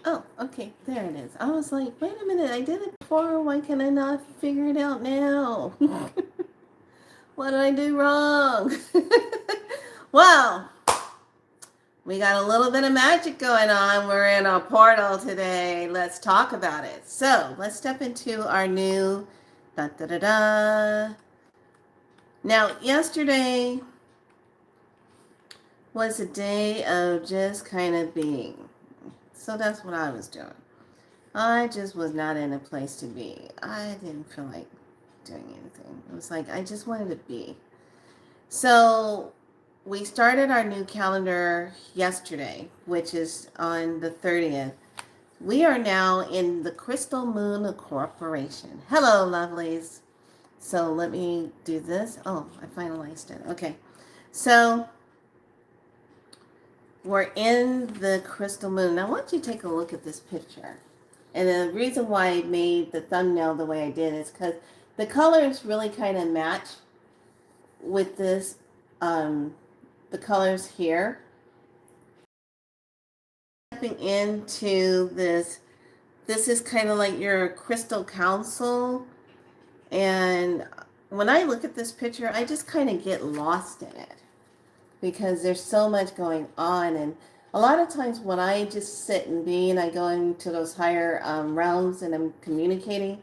Oh, okay, there it is. I was like, wait a minute, I did it before. Why can I not figure it out now? What did I do wrong? Well, we got a little bit of magic going on. We're in a portal today. Let's talk about it. So let's step into our new da da da da. Now, yesterday was a day of just kind of being. So that's what I was doing. I just was not in a place to be. I didn't feel like doing anything. It was like I just wanted to be. So we started our new calendar yesterday, which is on the 30th. We are now in the Crystal Moon Corporation. Hello, lovelies. So let me do this. Oh, I finalized it. Okay. So we're in the Crystal Moon. Now, I want you to take a look at this picture. And the reason why I made the thumbnail the way I did is because the colors really kind of match with this, the colors here. Stepping into this is kind of like your crystal council. And when I look at this picture, I just kind of get lost in it because there's so much going on. And a lot of times when I just sit and be and I go into those higher realms and I'm communicating,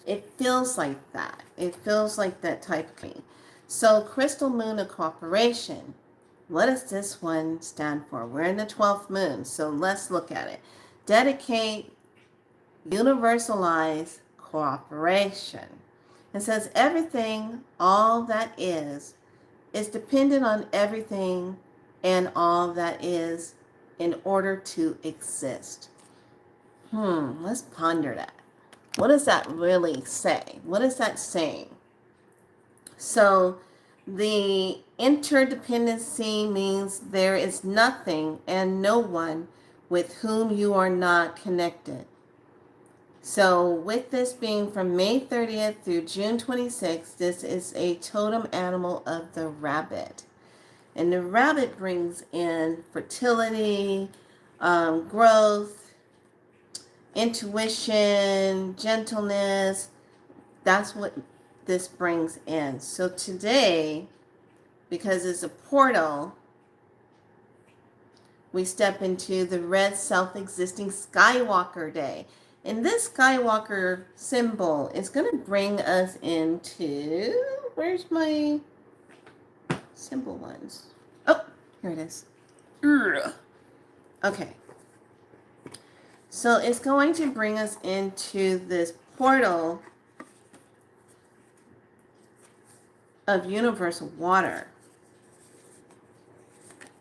it feels like that. It feels like that type of thing. So Crystal Moon Corporation, what does this one stand for? We're in the 12th moon, so let's look at it. Dedicate, universalize cooperation. It says everything, all that is dependent on everything and all that is in order to exist. Let's ponder that. What does that really say? What is that saying? So the interdependency means there is nothing and no one with whom you are not connected. So with this being from May 30th through June 26th, this is a totem animal of the rabbit. And the rabbit brings in fertility, growth, intuition, gentleness. That's what this brings in. So today, because it's a portal, we step into the red self-existing Skywalker day. And this Skywalker symbol is going to bring us into, where's my symbol ones? Oh, here it is. Okay. So it's going to bring us into this portal of universal water.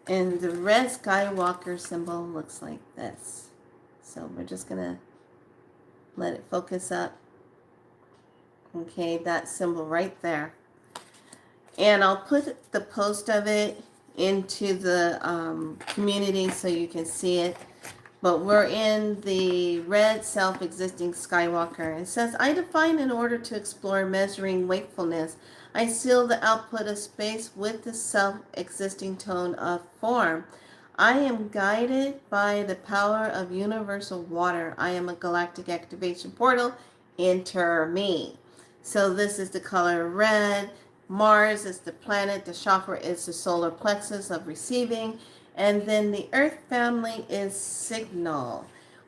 And the red Skywalker symbol looks like this. So we're just going to let it focus up. Okay, that symbol right there. And I'll put the post of it into the community so you can see it. But we're in the red self-existing Skywalker. It says, I define in order to explore measuring wakefulness. I seal the output of space with the self-existing tone of form. I am guided by the power of universal water. I am a galactic activation portal. Enter me. So this is the color red. Mars is the planet. The chakra is the solar plexus of receiving. And then the earth family is signal.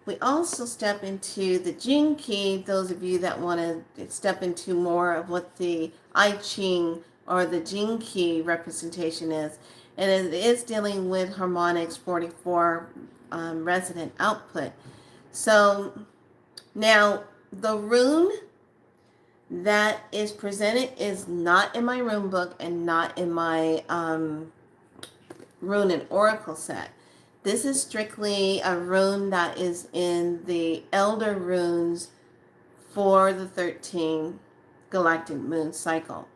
We also step into the Jing Key, those of you that want to step into more of what the I Ching or the Jing Key representation is. And it is dealing with harmonics 44 resonant output. So now the rune that is presented is not in my rune book and not in my rune and oracle set. This is strictly a rune that is in the elder runes for the 13 galactic moon cycle.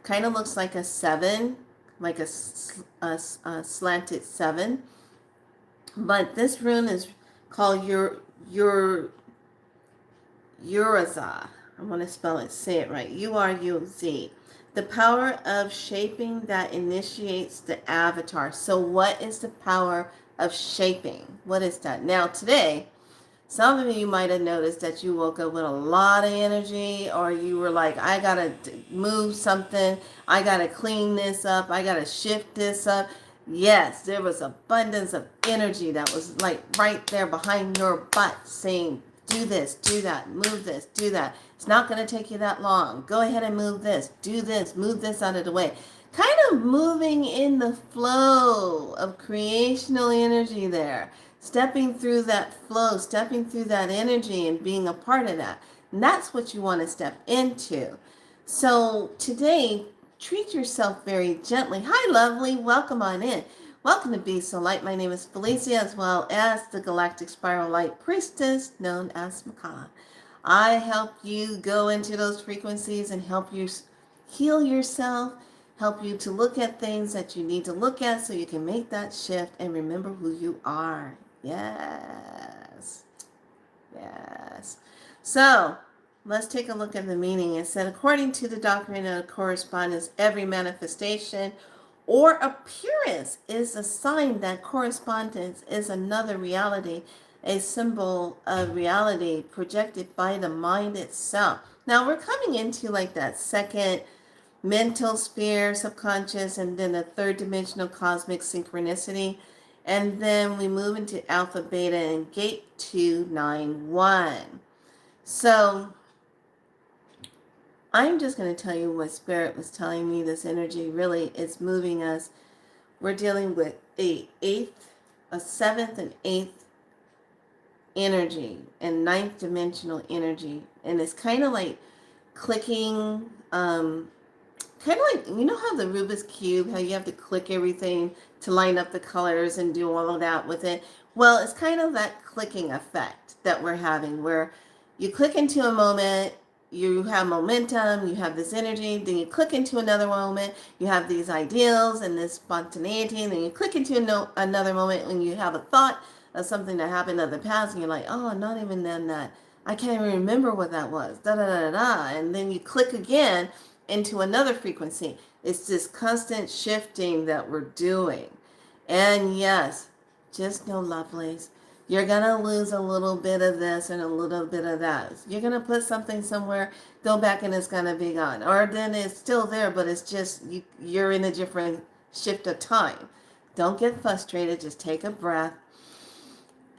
Kind of looks like a 7, like a slanted 7. But this rune is called Uraza. I want to spell it, say it right. Uruz. The power of shaping that initiates the avatar. So what is the power of shaping? What is that? Now today, Some of you might have noticed that you woke up with a lot of energy, or you were like, I gotta move something, I gotta clean this up, I gotta shift this up. Yes, there was abundance of energy that was like right there behind your butt saying, do this, do that, move this, do that. It's not gonna take you that long. Go ahead and move this, do this, move this out of the way. Kind of moving in the flow of creational energy there, stepping through that flow, stepping through that energy and being a part of that. And that's what you want to step into. So today, treat yourself very gently. Hi, lovely. Welcome on in. Welcome to Be So Light. My name is Felicia, as well as the Galactic Spiral Light Priestess, known as Makala. I help you go into those frequencies and help you heal yourself, help you to look at things that you need to look at so you can make that shift and remember who you are. Yes. Yes. So let's take a look at the meaning. It said, according to the doctrine of correspondence, every manifestation or appearance is a sign that correspondence is another reality, a symbol of reality projected by the mind itself. Now we're coming into like that second mental sphere, subconscious, and then the third dimensional cosmic synchronicity. And then we move into alpha, beta, and gate 291. So I'm just going to tell you what Spirit was telling me. This energy really is moving us. We're dealing with a seventh and eighth energy and ninth dimensional energy. And it's kind of like clicking, kind of like, you know how the Rubik's Cube, how you have to click everything to line up the colors and do all of that with it? Well, it's kind of that clicking effect that we're having where you click into a moment, you have momentum, you have this energy, then you click into another moment, you have these ideals and this spontaneity, and then you click into another moment when you have a thought of something that happened in the past, and you're like, oh, not even then that. I can't even remember what that was. Da da da da. And then you click again into another frequency. It's this constant shifting that we're doing. And yes, just know, lovelies, you're going to lose a little bit of this and a little bit of that. You're going to put something somewhere, go back, and it's going to be gone. Or then it's still there, but it's just you're in a different shift of time. Don't get frustrated. Just take a breath.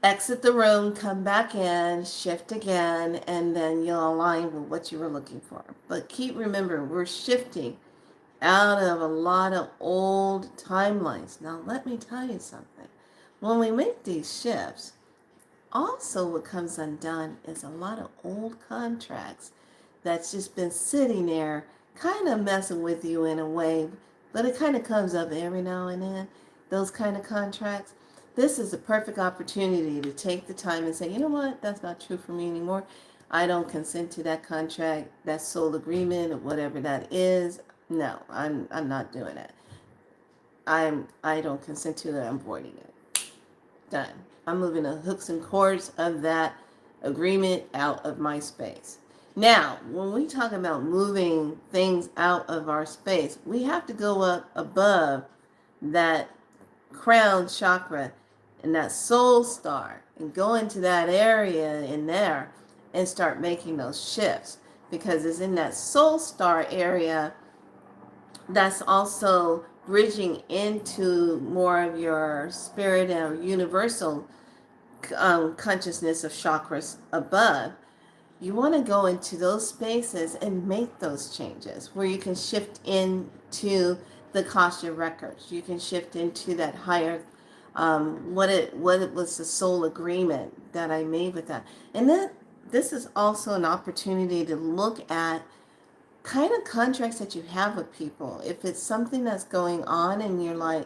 Exit the room, come back in, shift again, and then you'll align with what you were looking for. But keep remembering, we're shifting out of a lot of old timelines. Now, let me tell you something. When we make these shifts, also what comes undone is a lot of old contracts that's just been sitting there kind of messing with you in a way, but it kind of comes up every now and then, those kind of contracts. This is a perfect opportunity to take the time and say, you know what, that's not true for me anymore. I don't consent to that contract, that soul agreement, or whatever that is. No, I'm not doing it. I don't consent to it. I'm voiding it. Done. I'm moving the hooks and cords of that agreement out of my space. Now, when we talk about moving things out of our space, we have to go up above that crown chakra and that soul star and go into that area in there and start making those shifts, because it's in that soul star area that's also bridging into more of your spirit and universal consciousness of chakras above. You want to go into those spaces and make those changes where you can shift into the Akasha records. You can shift into that higher, what it was, the soul agreement that I made with that. And then this is also an opportunity to look at kind of contracts that you have with people. If it's something that's going on and you're like,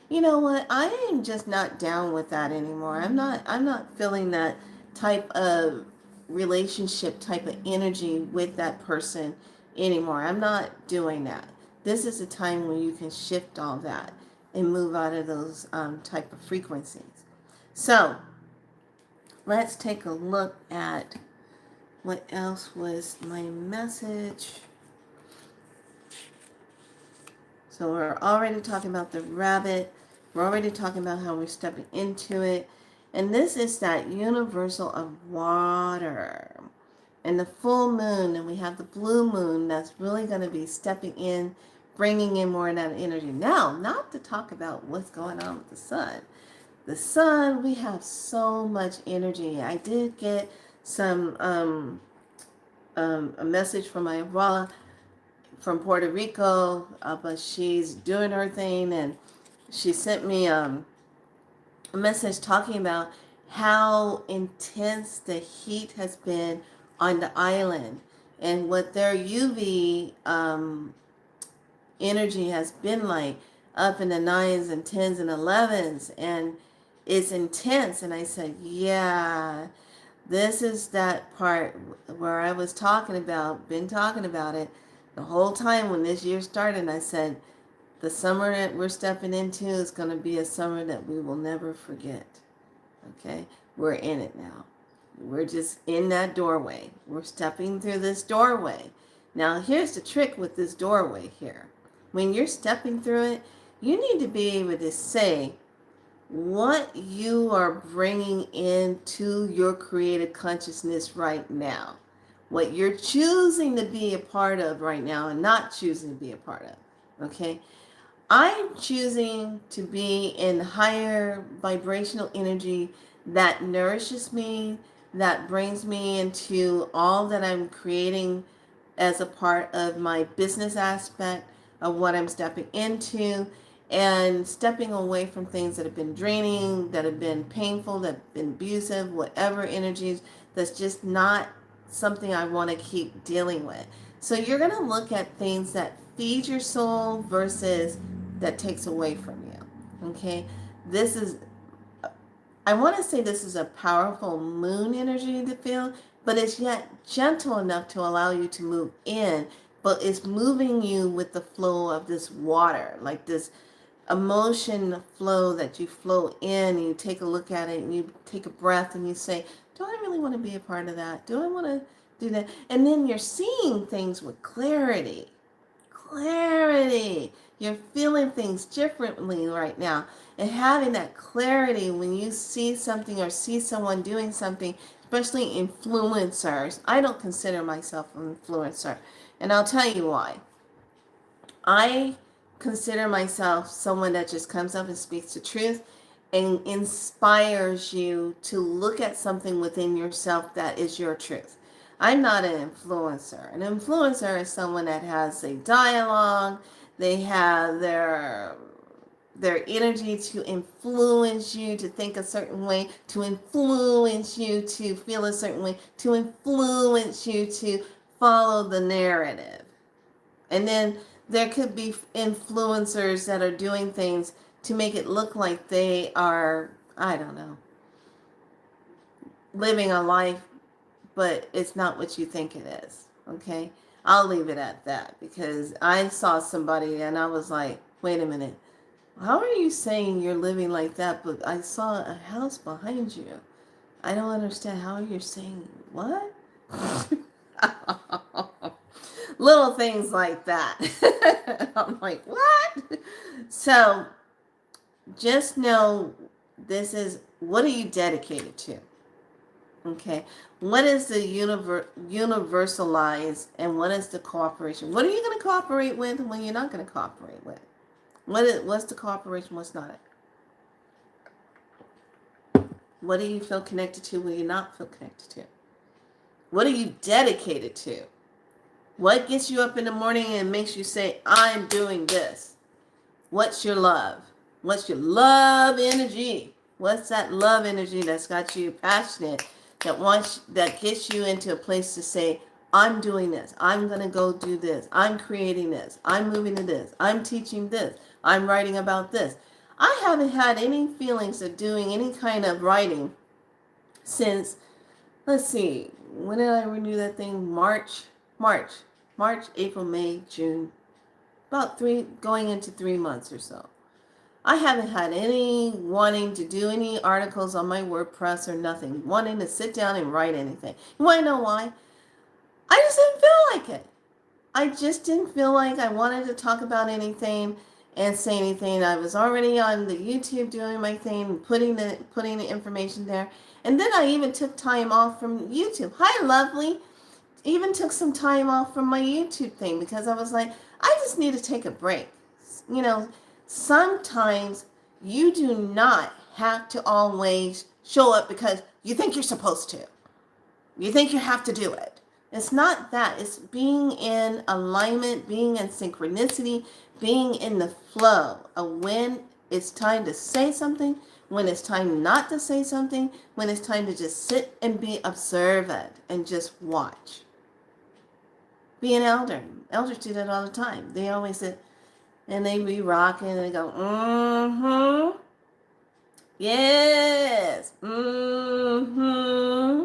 you know what, I am just not down with that anymore. I'm not feeling that type of relationship, type of energy with that person anymore. I'm not doing that. This is a time when you can shift all that and move out of those type of frequencies. So let's take a look at what else was my message. So we're already talking about the rabbit. We're already talking about how we're stepping into it. And this is that universal of water. And the full moon, and we have the blue moon that's really going to be stepping in, bringing in more of that energy. Now, not to talk about what's going on with the sun. The sun, we have so much energy. I did get some a message from my abuela from Puerto Rico, but she's doing her thing, and she sent me a message talking about how intense the heat has been on the island and what their UV energy has been like up in the 9s and 10s and 11s, and it's intense. And I said, yeah, this is that part where I was been talking about it the whole time when this year started. And I said, the summer that we're stepping into is going to be a summer that we will never forget. Okay? We're in it now. We're just in that doorway. We're stepping through this doorway. Now, here's the trick with this doorway here. When you're stepping through it, you need to be able to say what you are bringing into your creative consciousness right now. What you're choosing to be a part of right now and not choosing to be a part of. Okay? I'm choosing to be in higher vibrational energy that nourishes me, that brings me into all that I'm creating as a part of my business aspect of what I'm stepping into, and stepping away from things that have been draining, that have been painful, that have been abusive, whatever energies, that's just not something I want to keep dealing with. So you're going to look at things that feed your soul versus that takes away from you. Okay? This is, I want to say this is a powerful moon energy to feel, but it's yet gentle enough to allow you to move in, but it's moving you with the flow of this water, like this emotion flow that you flow in, and you take a look at it and you take a breath and you say, do I really want to be a part of that? Do I want to do that? And then you're seeing things with clarity. Clarity. You're feeling things differently right now. And having that clarity when you see something or see someone doing something, especially influencers. I don't consider myself an influencer. And I'll tell you why. I consider myself someone that just comes up and speaks the truth and inspires you to look at something within yourself that is your truth. I'm not an influencer. An influencer is someone that has a dialogue. They have their energy to influence you to think a certain way, to influence you to feel a certain way, to influence you to follow the narrative. And then there could be influencers that are doing things to make it look like they are, I don't know, living a life, but it's not what you think it is. Okay? I'll leave it at that, because I saw somebody and I was like, wait a minute. How are you saying you're living like that, but I saw a house behind you? I don't understand how you're saying what? Little things like that. I'm like, what? So just know this is, what are you dedicated to? Okay. What is the universalized, and what is the cooperation? What are you going to cooperate with and what you're not going to cooperate with? What's the cooperation? What's not it? What do you feel connected to? What do you not feel connected to? What are you dedicated to? What gets you up in the morning and makes you say, I'm doing this? What's your love? What's your love energy? What's that love energy that's got you passionate, that gets you into a place to say, I'm doing this. I'm going to go do this. I'm creating this. I'm moving to this. I'm teaching this. I'm writing about this. I haven't had any feelings of doing any kind of writing since, let's see, when did I renew that thing? March, April, May, June, about going into 3 months or so. I haven't had any wanting to do any articles on my WordPress or nothing, wanting to sit down and write anything. You want to know why? I just didn't feel like it. I just didn't feel like I wanted to talk about anything. and say anything. I was already on the YouTube doing my thing, putting the information there. And then I even took time off from YouTube. Hi, lovely. Even took some time off from my YouTube thing because I was like, I just need to take a break. You know, sometimes you do not have to always show up because you think you're supposed to. You think you have to do it. It's not that. It's being in alignment, being in synchronicity, being in the flow of when it's time to say something, when it's time not to say something, when it's time to just sit and be observant and just watch. Be an elder. Elders do that all the time. They always sit and they be rocking and they go, mm-hmm. Yes. Mm-hmm.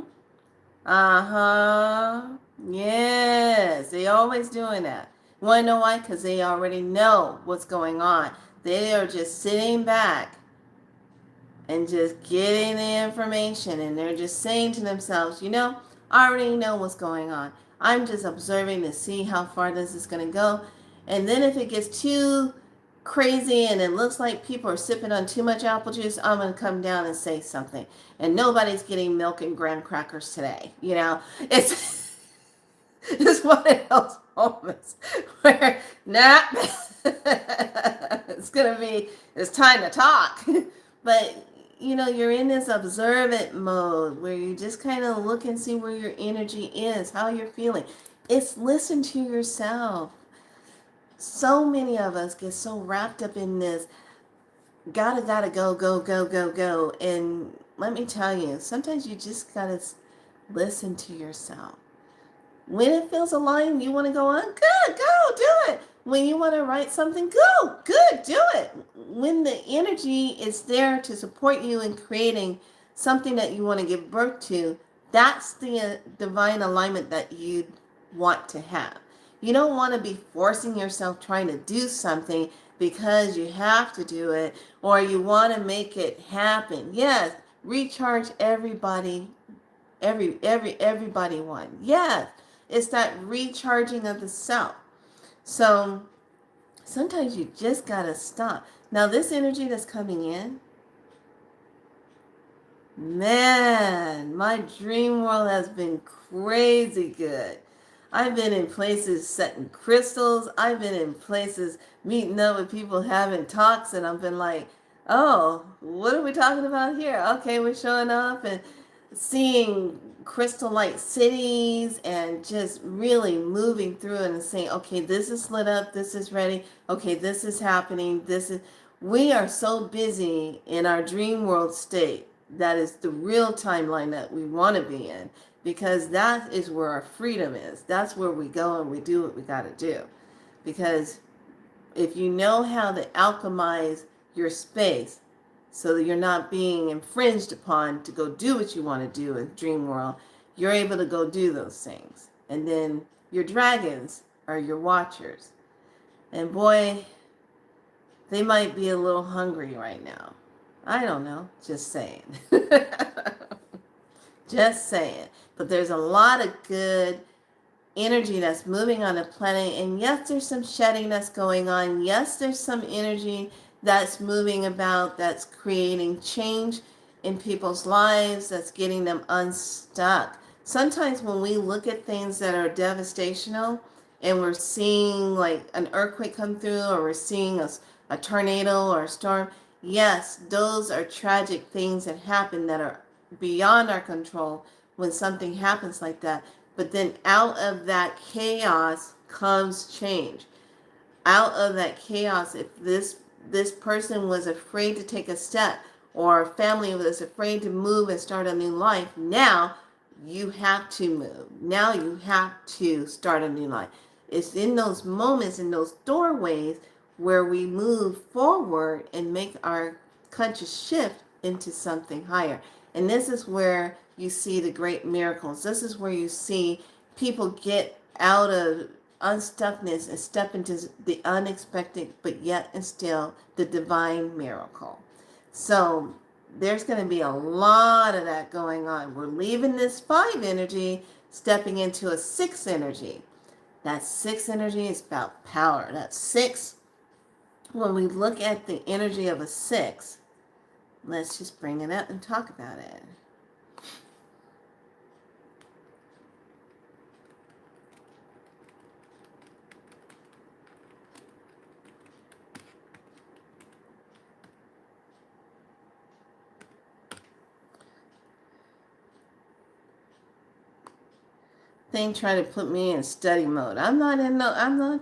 Uh-huh. Yes. They always doing that. You want to know why? Because they already know what's going on. They are just sitting back and just getting the information, and they're just saying to themselves, you know, I already know what's going on. I'm just observing to see how far this is going to go. And then if it gets too crazy and it looks like people are sipping on too much apple juice, I'm going to come down and say something. And nobody's getting milk and graham crackers today. You know, it's it's one of those moments where, nah, it's time to talk. But you know, you're in this observant mode where you just kind of look and see where your energy is, how you're feeling. It's listen to yourself. So many of us get so wrapped up in this gotta go. And let me tell you, sometimes you just gotta listen to yourself. When it feels aligned, you want to go on, good, go, do it. When you want to write something, go, good, do it. When the energy is there to support you in creating something that you want to give birth to, that's the divine alignment that you want to have. You don't want to be forcing yourself trying to do something because you have to do it or you want to make it happen. Yes, recharge everybody, everybody one. Yes, it's that recharging of the self. So sometimes you just gotta stop. Now this energy that's coming in, man, my dream world has been crazy good. I've been in places setting crystals. I've been in places meeting up with people having talks, and I've been like, oh, what are we talking about here? Okay, we're showing up and seeing crystal light cities and just really moving through it and saying, okay, this is lit up, this is ready, okay, this is happening, we are so busy in our dream world state. That is the real timeline that we want to be in, because that is where our freedom is. That's where we go and we do what we got to do. Because if you know how to alchemize your space so that you're not being infringed upon to go do what you want to do in dream world, you're able to go do those things. And then your dragons are your watchers. And boy, they might be a little hungry right now. I don't know, just saying. Just saying. But there's a lot of good energy that's moving on the planet. And yes, there's some shedding that's going on. Yes, there's some energy that's moving about, that's creating change in people's lives, that's getting them unstuck. Sometimes when we look at things that are devastational and we're seeing like an earthquake come through, or we're seeing a tornado or a storm, yes, those are tragic things that happen that are beyond our control when something happens like that. But then out of that chaos comes change. Out of that chaos, if this person was afraid to take a step, or a family was afraid to move and start a new life, now you have to move. Now you have to start a new life. It's in those moments, in those doorways, where we move forward and make our conscious shift into something higher. And this is where you see the great miracles. This is where you see people get out of unstuckness and step into the unexpected, but yet and still the divine miracle. So there's going to be a lot of that going on. We're leaving this 5 energy, stepping into a 6 energy. That 6 energy is about power. That 6 when we look at the energy of a 6, let's just bring it up and talk about it. Thing trying to put me in study mode. I'm not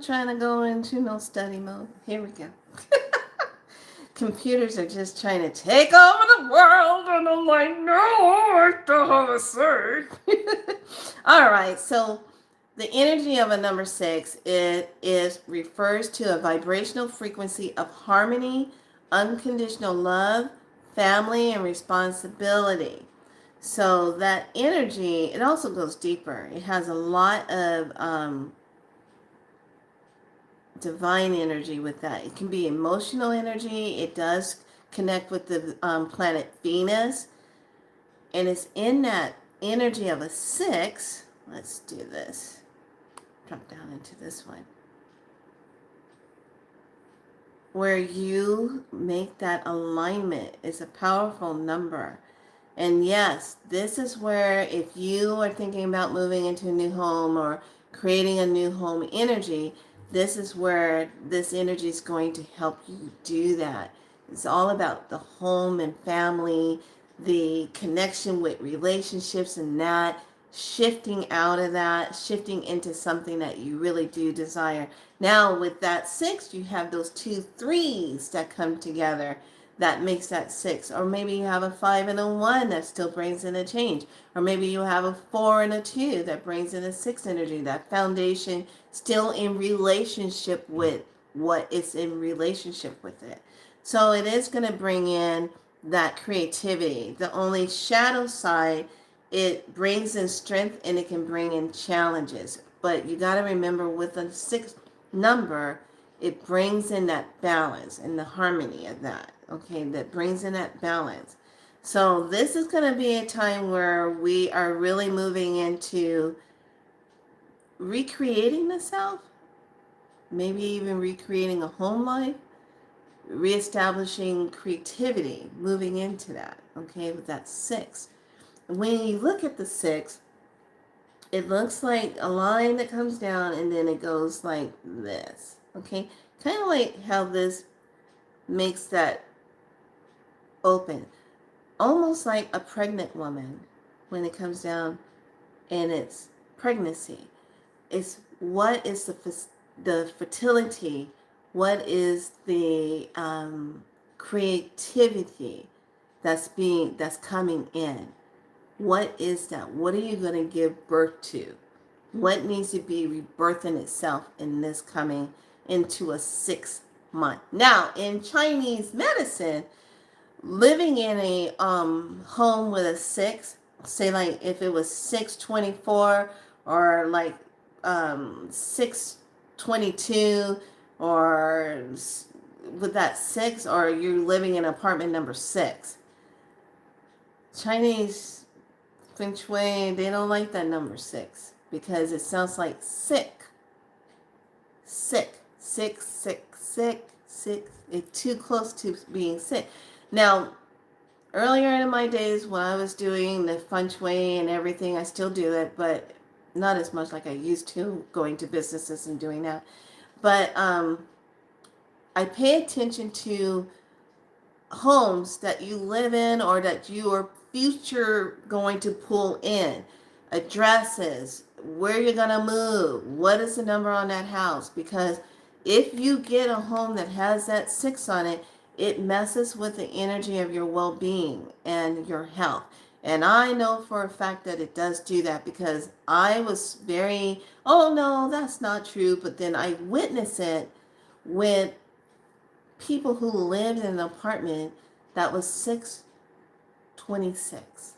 trying to go into no study mode. Here we go. Computers are just trying to take over the world, and I'm like, no, I don't have a say. All right, so the energy of a number 6 refers to a vibrational frequency of harmony, unconditional love, family, and responsibility. So that energy, it also goes deeper. It has a lot of divine energy with that. It can be emotional energy. It does connect with the planet Venus. And it's in that energy of a 6. Let's do this. Drop down into this one. Where you make that alignment. It's a powerful number. And yes, this is where if you are thinking about moving into a new home or creating a new home energy, this is where this energy is going to help you do that. It's all about the home and family, the connection with relationships and that, shifting out of that, shifting into something that you really do desire. Now with that 6, you have those 2 3s that come together. That makes that 6. Or maybe you have a 5 and a 1 that still brings in a change. Or maybe you have a 4 and a 2 that brings in a 6 energy. That foundation still in relationship with what is in relationship with it. So it is going to bring in that creativity. The only shadow side, it brings in strength and it can bring in challenges. But you got to remember with a 6 number, it brings in that balance and the harmony of that. Okay, that brings in that balance. So this is going to be a time where we are really moving into recreating the self, maybe even recreating a home life, reestablishing creativity, moving into that, okay, with that 6. When you look at the 6, it looks like a line that comes down and then it goes like this, okay? Kind of like how this makes that open, almost like a pregnant woman when it comes down and it's pregnancy. It's what is the fertility, what is the creativity that's coming in. What is that? What are you going to give birth to? What needs to be rebirthing itself in this coming into a 6 month? Now, in Chinese medicine, living in a home with a 6, say like if it was 624 or like 622 or with that 6, or you're living in apartment number 6. Chinese Feng Shui, they don't like that number 6 because it sounds like sick. Sick. Sick, sick, sick, sick. It's too close to being sick. Now, earlier in my days when I was doing the Feng Shui and everything, I still do it, but not as much like I used to, going to businesses and doing that. But I pay attention to homes that you live in or that you are future going to pull in, addresses, where you're going to move, what is the number on that house, because if you get a home that has that 6 on it, it messes with the energy of your well-being and your health. And I know for a fact that it does do that because I was very, oh no, that's not true, but then I witnessed it with people who lived in an apartment that was 626.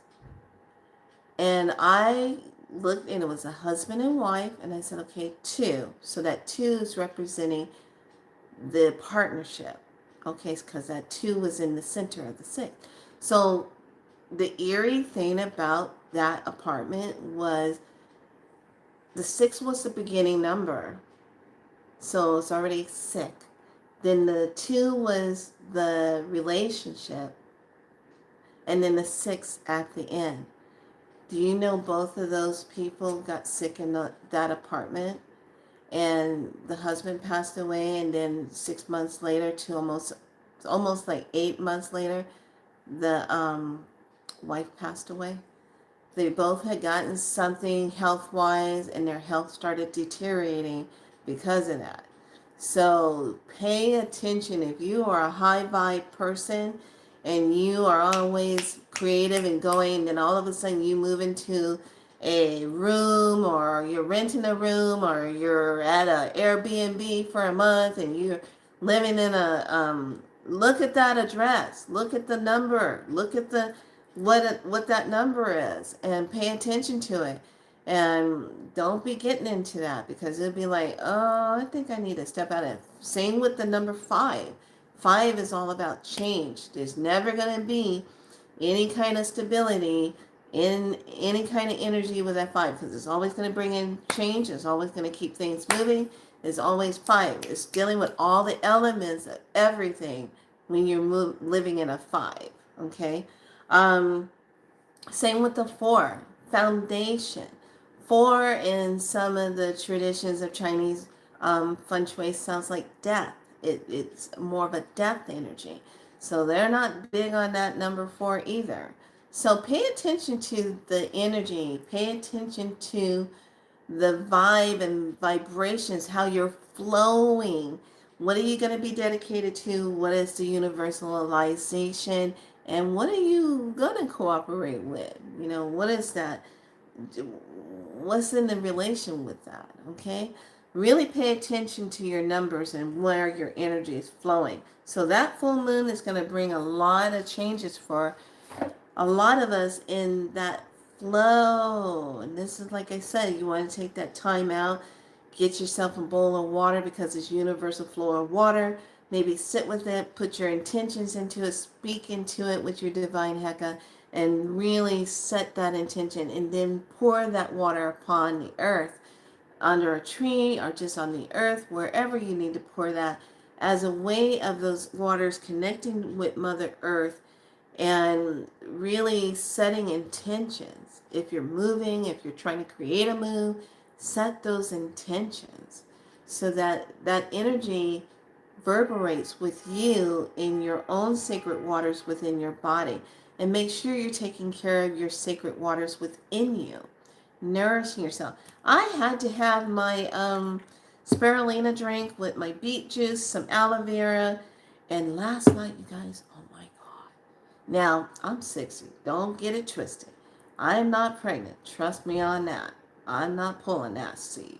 And I looked and it was a husband and wife, and I said, okay, 2. So that 2 is representing the partnership. Okay, because that 2 was in the center of the 6. So the eerie thing about that apartment was the 6 was the beginning number. So it's already sick. Then the 2 was the relationship. And then the 6 at the end. Do you know both of those people got sick in that apartment? And the husband passed away, and then 6 months later, to almost like 8 months later, the wife passed away. They both had gotten something health wise, and their health started deteriorating because of that. So pay attention. If you are a high vibe person and you are always creative and going, and then all of a sudden you move into a room, or you're renting a room, or you're at a Airbnb for a month and you're living in a look at that address, look at the number, look at the what that number is, and pay attention to it. And don't be getting into that, because it'll be like, oh, I think I need to step out of it. Same with the number 5. 5 is all about change. There's never going to be any kind of stability in any kind of energy with that 5, because it's always going to bring in change. It's always going to keep things moving. It's always 5. It's dealing with all the elements of everything when you're living in a 5. Okay. Same with the 4, foundation. 4 in some of the traditions of Chinese feng shui sounds like death. It's more of a death energy. So they're not big on that number 4 either. So pay attention to the energy. Pay attention to the vibe and vibrations, how you're flowing. What are you going to be dedicated to? What is the universalization? And what are you going to cooperate with? What is that? What's in the relation with that? Okay. Really pay attention to your numbers and where your energy is flowing. So that full moon is going to bring a lot of changes for a lot of us in that flow. And this is, like I said, you want to take that time out, get yourself a bowl of water, because it's universal flow of water. Maybe sit with it, put your intentions into it, speak into it with your divine Heka, and really set that intention, and then pour that water upon the earth, under a tree, or just on the earth, wherever you need to pour that, as a way of those waters connecting with Mother Earth and really setting intentions. If you're moving, if you're trying to create a move, set those intentions so that that energy reverberates with you in your own sacred waters within your body. And make sure you're taking care of your sacred waters within you, nourishing yourself. I had to have my spirulina drink with my beet juice, some aloe vera, and last night, you guys, oh my God. Now, I'm 60. Don't get it twisted. I'm not pregnant. Trust me on that. I'm not pulling that seed.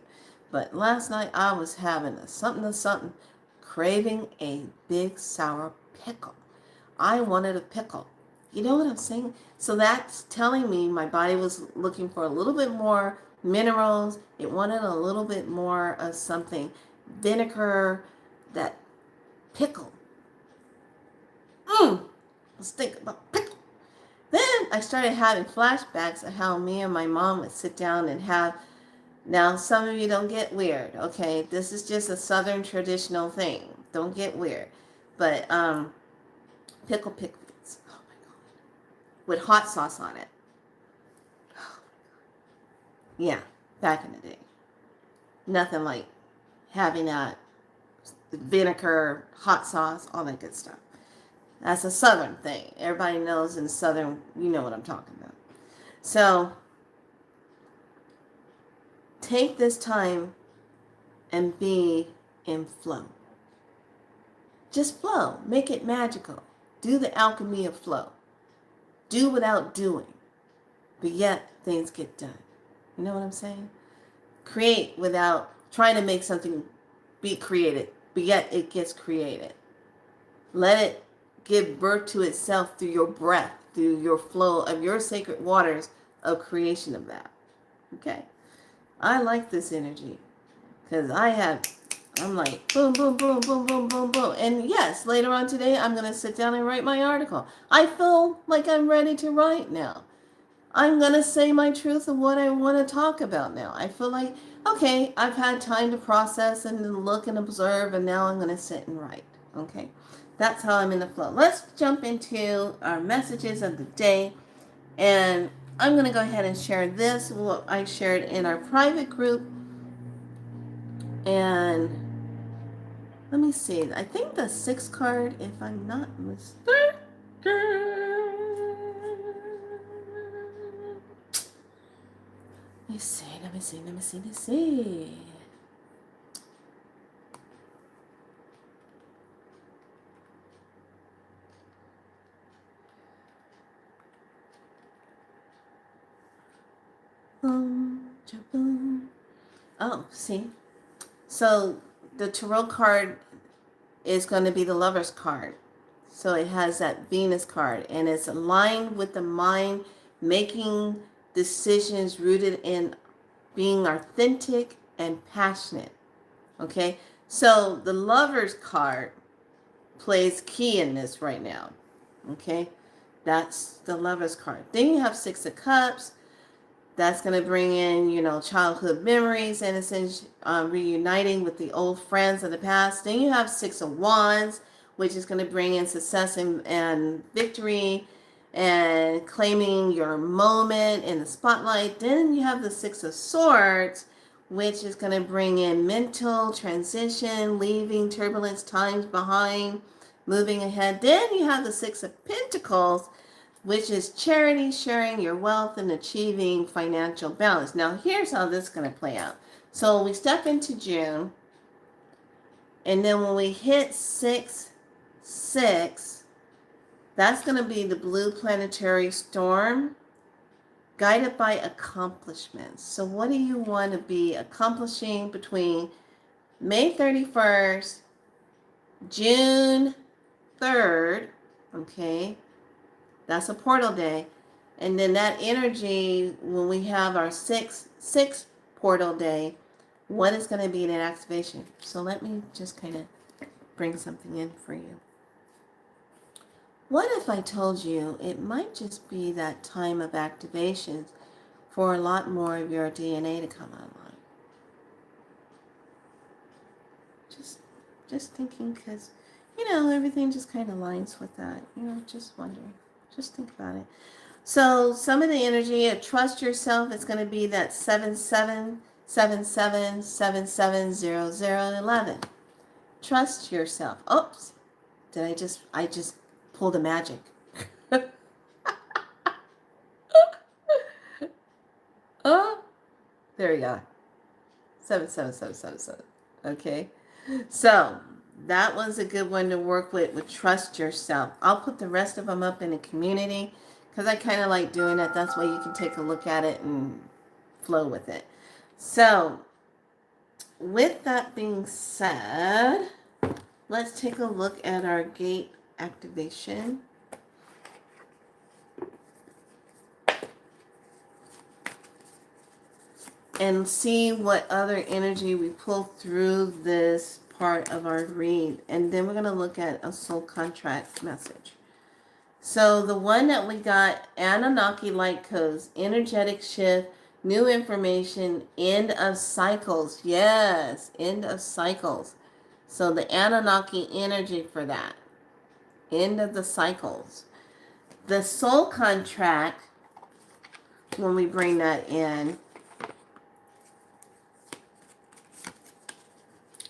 But last night, I was having a something, craving a big sour pickle. I wanted a pickle. You know what I'm saying? So that's telling me my body was looking for a little bit more minerals. It wanted a little bit more of something. Vinegar, that pickle. Let's think about pickle. Then I started having flashbacks of how me and my mom would sit down and have. Now, some of you don't get weird, okay? This is just a Southern traditional thing. Don't get weird. But pickles. Oh my God. With hot sauce on it. Yeah, back in the day. Nothing like having that vinegar, hot sauce, all that good stuff. That's a Southern thing. Everybody knows in Southern, you know what I'm talking about. So take this time and be in flow. Just flow. Make it magical. Do the alchemy of flow. Do without doing, but yet things get done. You know what I'm saying? Create without trying to make something be created, but yet it gets created. Let it give birth to itself through your breath, through your flow of your sacred waters of creation of that. Okay? I like this energy because I'm like boom, boom, boom, boom, boom, boom, boom. And yes, later on today, I'm going to sit down and write my article. I feel like I'm ready to write now. I'm going to say my truth of what I want to talk about now. I feel like, okay, I've had time to process and look and observe, and now I'm going to sit and write. Okay, that's how I'm in the flow. Let's jump into our messages of the day. And I'm going to go ahead and share this, what I shared in our private group. And let me see. I think the 6th card, if I'm not mistaken. Let me see. Oh, see. So the tarot card is going to be the Lover's card. So it has that Venus card, and it's aligned with the mind, making decisions rooted in being authentic and passionate. Okay, so the Lover's card plays key in this right now. Okay, that's the Lover's card. Then you have 6 of Cups. That's going to bring in, childhood memories, innocence, reuniting with the old friends of the past. Then you have 6 of Wands, which is going to bring in success and victory and claiming your moment in the spotlight. Then you have the 6 of Swords, which is going to bring in mental transition, leaving turbulence times behind, moving ahead. Then you have the 6 of Pentacles, which is charity, sharing your wealth, and achieving financial balance. Now, here's how this is going to play out. So we step into June, and then when we hit 6/6, that's going to be the blue planetary storm, guided by accomplishments. So what do you want to be accomplishing between May 31st, June 3rd, okay? That's a portal day. And then that energy, when we have our 6/6 portal day, what is going to be an activation? So let me just kind of bring something in for you. What if I told you it might just be that time of activations for a lot more of your DNA to come online? Just thinking, because, everything just kind of aligns with that. Just wondering. Just think about it. So some of the energy of trust yourself is going to be that 7777770011. Trust yourself. Oops. I just pulled a magic. Oh, there we go. 77777. Okay. So that was a good one to work with trust yourself. I'll put the rest of them up in the community because I kind of like doing it. That's why you can take a look at it and flow with it. So with that being said, let's take a look at our gate activation. And see what other energy we pull through this part of our read. And then we're going to look at a soul contract message. So the one that we got, Anunnaki light codes, energetic shift, new information, end of cycles. Yes, end of cycles. So the Anunnaki energy for that. End of the cycles. The soul contract, when we bring that in,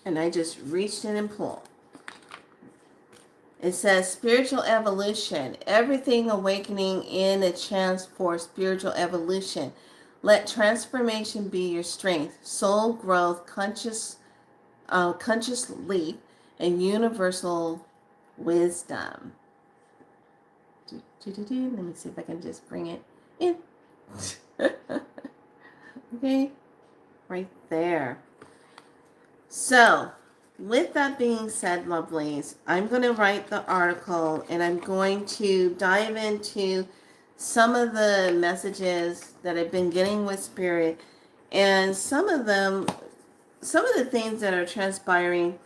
and I just reached in and pulled. It says spiritual evolution, everything awakening in a chance for spiritual evolution. Let transformation be your strength, soul growth, conscious leap, and universal wisdom. Let me see if I can just bring it in. Okay, right there. So, with that being said, lovelies, I'm going to write the article and I'm going to dive into some of the messages that I've been getting with Spirit, and some of the things that are transpiring,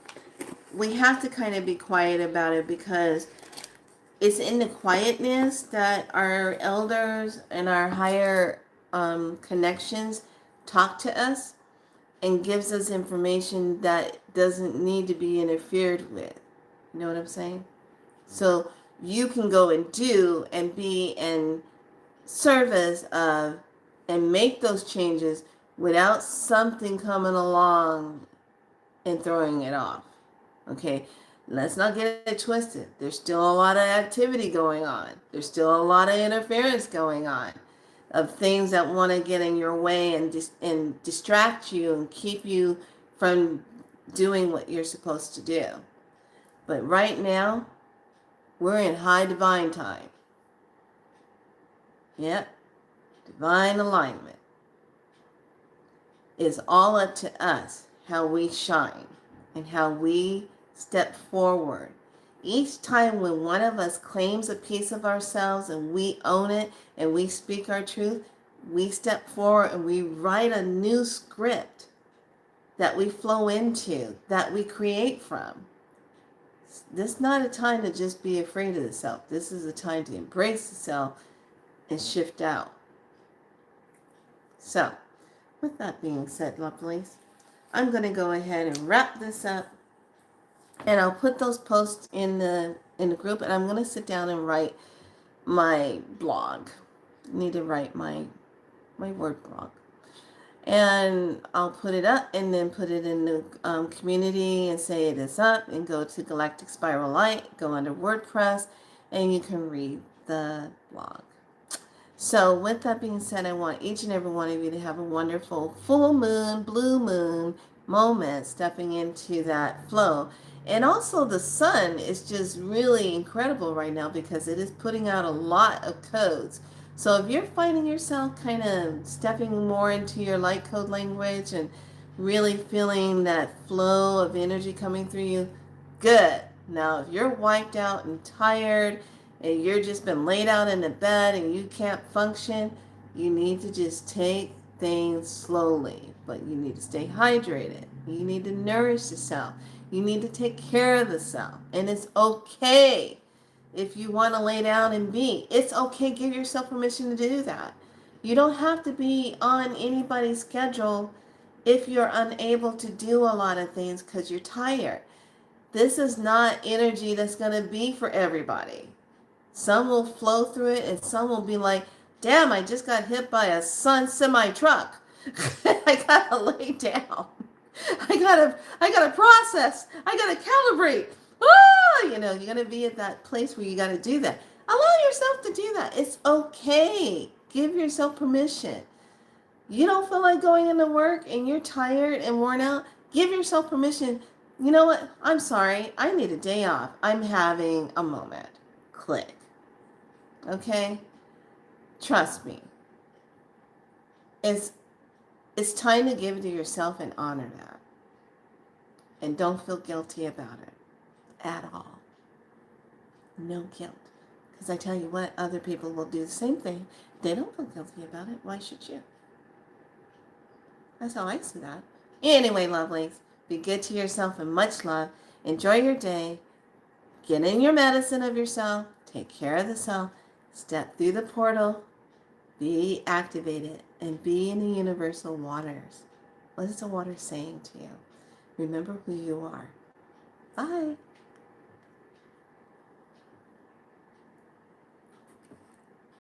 we have to kind of be quiet about it because it's in the quietness that our elders and our higher connections talk to us and gives us information that doesn't need to be interfered with. You know what I'm saying? So you can go and do and be in service of and make those changes without something coming along and throwing it off. Okay, let's not get it twisted. There's still a lot of activity going on. There's still a lot of interference going on of things that want to get in your way and distract you and keep you from doing what you're supposed to do. But right now, we're in high divine time. Yep, divine alignment. It's all up to us how we shine and how we step forward. Each time when one of us claims a piece of ourselves and we own it and we speak our truth, we step forward and we write a new script that we flow into, that we create from. This is not a time to just be afraid of the self. This is a time to embrace the self and shift out. So, with that being said, lovelies, I'm going to go ahead and wrap this up. And I'll put those posts in the group, and I'm going to sit down and write my blog. I need to write my word blog. And I'll put it up and then put it in the community and say it is up, and go to Galactic Spiral Light, go under WordPress, and you can read the blog. So with that being said, I want each and every one of you to have a wonderful full moon, blue moon moment, stepping into that flow. And also the sun is just really incredible right now because it is putting out a lot of codes. So if you're finding yourself kind of stepping more into your light code language and really feeling that flow of energy coming through you, good. Now, if you're wiped out and tired and you're just been laid out in the bed and you can't function, you need to just take things slowly. But you need to stay hydrated. You need to nourish yourself. You need to take care of the self. And it's okay if you want to lay down and be. It's okay. Give yourself permission to do that. You don't have to be on anybody's schedule if you're unable to do a lot of things because you're tired. This is not energy that's going to be for everybody. Some will flow through it and some will be like, damn, I just got hit by a sun semi truck. I gotta lay down. I gotta process. I gotta calibrate. You're gonna be at that place where you gotta do that. Allow yourself to do that. It's okay. Give yourself permission. You don't feel like going into work and you're tired and worn out. Give yourself permission. You know what? I'm sorry. I need a day off. I'm having a moment. Click. Okay? Trust me. It's time to give it to yourself and honor that. And don't feel guilty about it at all. No guilt. Because I tell you what, other people will do the same thing. They don't feel guilty about it. Why should you? That's how I see that. Anyway, lovelies, be good to yourself and much love. Enjoy your day. Get in your medicine of yourself. Take care of the self. Step through the portal. Be activated and be in the universal waters. What is the water saying to you? Remember who you are. Bye.